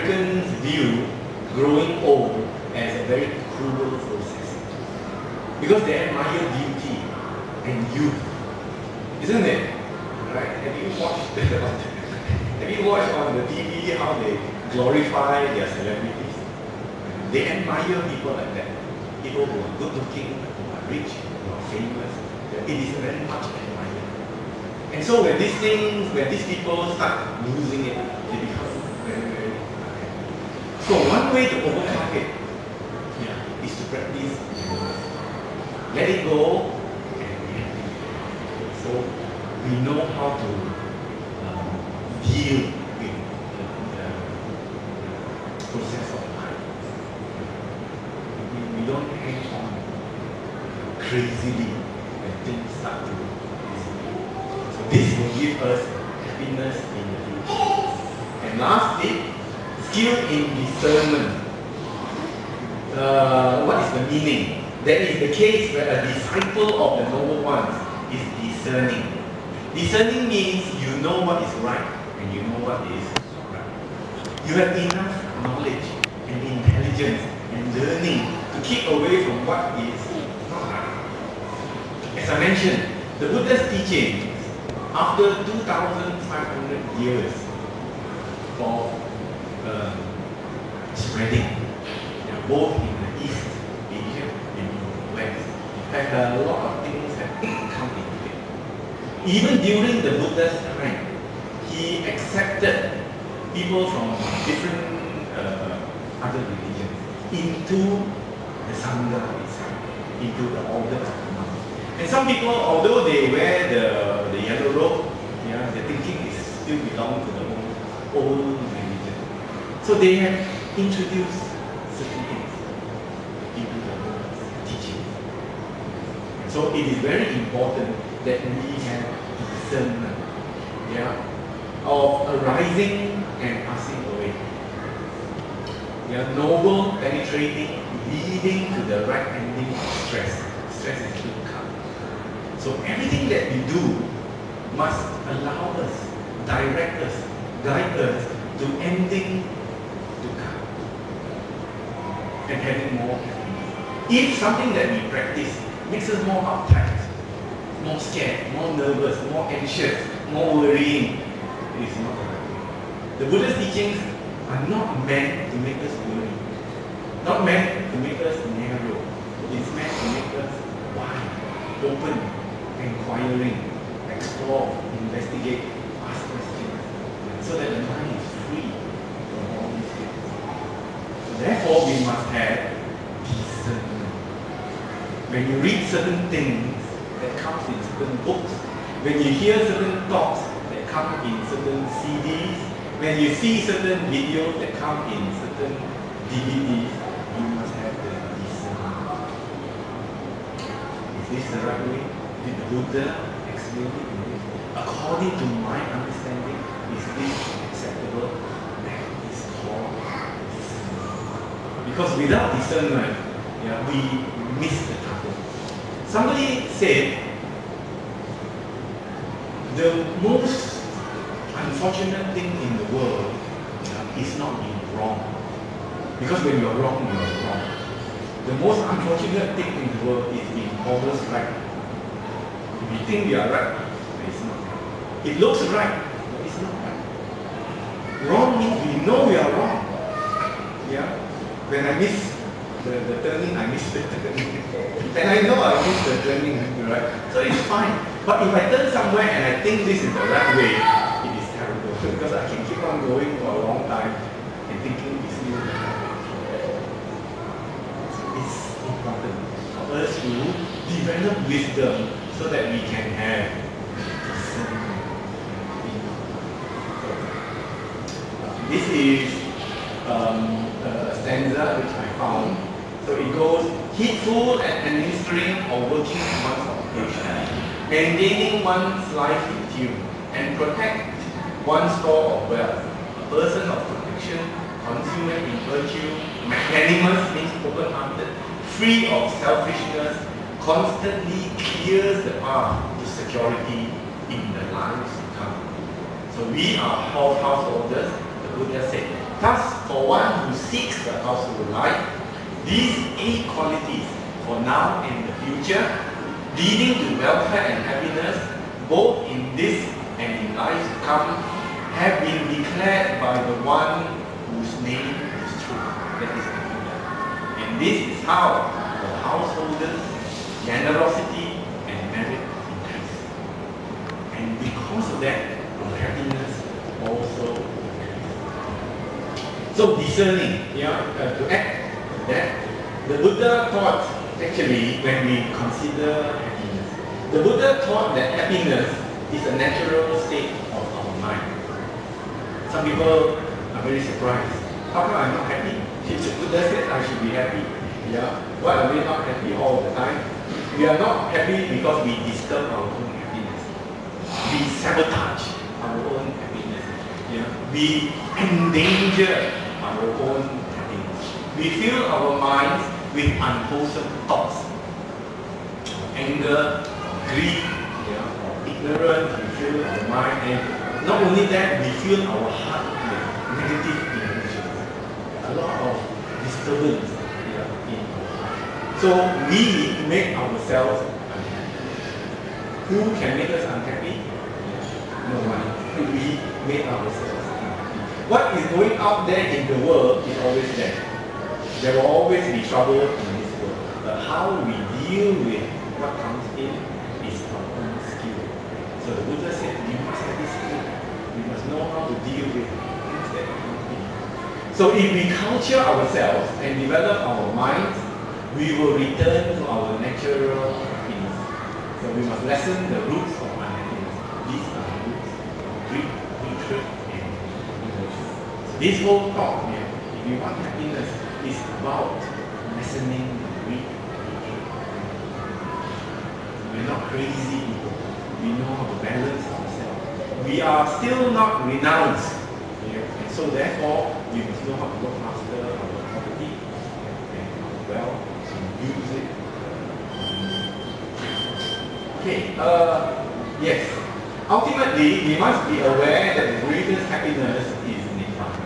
Americans view growing old as a very cruel process because they admire beauty and youth, isn't it? Right? Have you watched on the TV how they glorify their celebrities? They admire people like that. People who are good looking, who are rich, who are famous. It is very much admired. And so when these things, when these people start losing it, they become very, very unhappy. So one way to overcome it is to practice let it go and be happy. So we know how to deal with the process of life. We don't hang on crazily when things start to disappear. So this will give us happiness in the future. And lastly, skill in discernment. What is the meaning? That is the case where a disciple of the noble ones is discerning. Discerning means you know what is right and you know what is not right. You have enough knowledge and intelligence and learning to keep away from what is not right. As I mentioned, the Buddha's teachings, after 2,500 years of spreading, both in the East Asia and in the West, and a lot of things have come into it. Even during the Buddha's time, he accepted people from different other religions into the Sangha itself, into the order of the monks. And some people, although they wear the yellow robe, the thinking is still belong to the old religion. So they have introduced certain things into the Buddha's teaching. So it is very important that we have discernment of arising and passing away. Noble, penetrating, leading to the right ending of stress. Stress is dukkha. So everything that we do must allow us, direct us, guide us to ending dukkha and having more happiness. If something that we practice makes us more uptight, more scared, more nervous, more anxious, more worrying, it is not the right way. The Buddha's teachings are not meant to make us worry, not meant to make us narrow. It's meant to make us wide, open, inquiring, explore, investigate, ask questions, so that the mind is free from all these things. So therefore, we must have discernment. When you read certain things that comes in certain books, when you hear certain talks that come in certain CDs, when you see certain videos that come in certain DVDs, you must have the discernment. Is this the right way? Did the Buddha explain it in this? According to my understanding, is this acceptable? That is called discernment. Because without discernment, we miss the target. Somebody said, the most unfortunate thing in the world is not being wrong. Because when you're wrong, you're wrong. The most unfortunate thing in the world is being always right. If you think you are right, it's not right. It looks right, but it's not right. Wrong means we know we are wrong. When I miss the turning, I miss the turning. And I know I miss the turning, right? So it's fine. But if I turn somewhere and I think this is the right way, it is terrible. Because I can keep on going for a long time and thinking it's still the right way. So it's important for us to develop wisdom so that we can have discernment. This is a stanza which I found. So it goes, heedful at administering or working one's occupation, maintaining one's life in tune, and protect one's store of wealth. A person of protection, consummate in virtue, magnanimous means open-hearted, free of selfishness, constantly clears the path to security in the lives to come. So we are householders. The Buddha said Thus, for one who seeks the household life, these 8 qualities for now and the future, leading to welfare and happiness, both in this and in life to come, have been declared by the one whose name is true. That is the Buddha. And this is how the householders' generosity and merit increase. And because of that, our happiness also increases. So discerning, to act that, the Buddha taught, actually, when we consider happiness, the Buddha taught that happiness is a natural state of our mind. Some people are very surprised. How come I'm not happy? If the Buddha said I should be happy. Why are we not happy all the time? We are not happy because we disturb our own happiness. We sabotage our own happiness. We endanger our own happiness. We fill our minds with unwholesome thoughts. Anger, greed, or ignorance, we fill our mind, and not only that, we fill our heart with negative emotions. A lot of disturbance in our heart. So we make ourselves unhappy. Who can make us unhappy? No one. We make ourselves unhappy. What is going out there in the world is always there. There will always be trouble in this world. But how we deal with what comes in is our own skill. So the Buddha said we must have this skill. We must know how to deal with things that come in. So if we culture ourselves and develop our minds, we will return to our natural happiness. So we must lessen the roots of unhappiness. These are the roots of greed, hatred, and emotion. So this whole talk, if you want happiness, is about lessening the greed. We're not crazy people. We know how to balance ourselves. We are still not renounced. And so therefore, we must know how to look after our property and our wealth and use it. Okay, yes. Ultimately, we must be aware that the greatest happiness is Nibbana.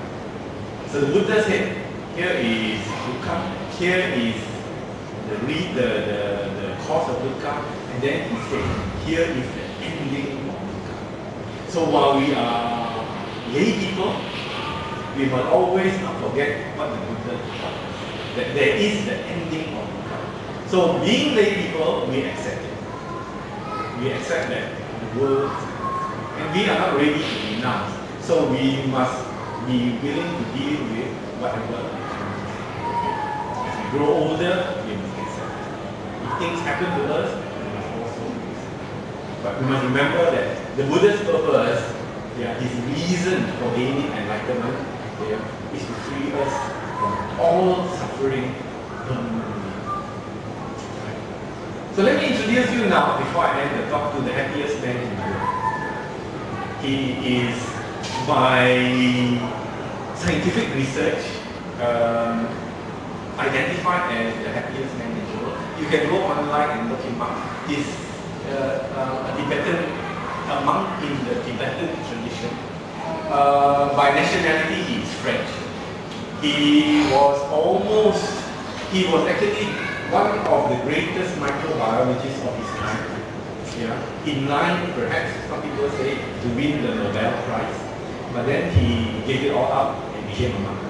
So the Buddha said, here is dukkha, here is the cause of dukkha, and then he said, here is the ending of dukkha. So while we are lay people, we must always not forget what the Buddha taught us, that there is the ending of dukkha. So being lay people, we accept it. We accept that the world, and we are not ready to renounce. So we must be willing to deal with whatever. As we grow older, we must accept it. If things happen to us, we must also accept it. But we must remember that the Buddha's purpose, his reason for gaining enlightenment, is to free us from all suffering permanently. So let me introduce you now, before I end the talk, to the happiest man in the world. He is, by scientific research, identified as the happiest man in the world. You can go online and look him up. He's a Tibetan, a monk in the Tibetan tradition. By nationality, he is French. He was actually one of the greatest microbiologists of his time. In line, perhaps some people say, to win the Nobel Prize. But then he gave it all up and became a monk.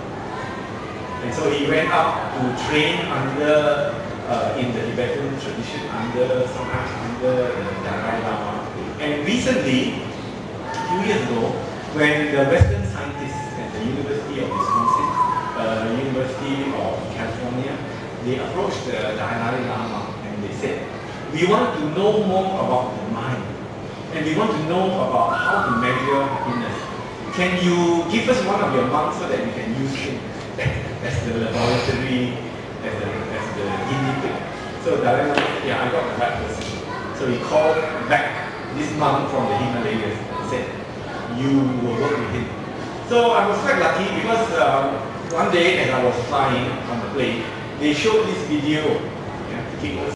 And so he went up to train under, in the Tibetan tradition, sometimes under the Dalai Lama. And recently, a few years ago, when the Western scientists at the University of Wisconsin, University of California, they approached the Dalai Lama and they said, we want to know more about the mind, and we want to know about how to measure happiness. Can you give us one of your monks so that we can use him as the laboratory, as the guinea pig? So Dalai Lama said, I got the right person. So he called back this monk from the Himalayas and said, you will work with him. So I was quite lucky because one day as I was flying on the plane, they showed this video. It was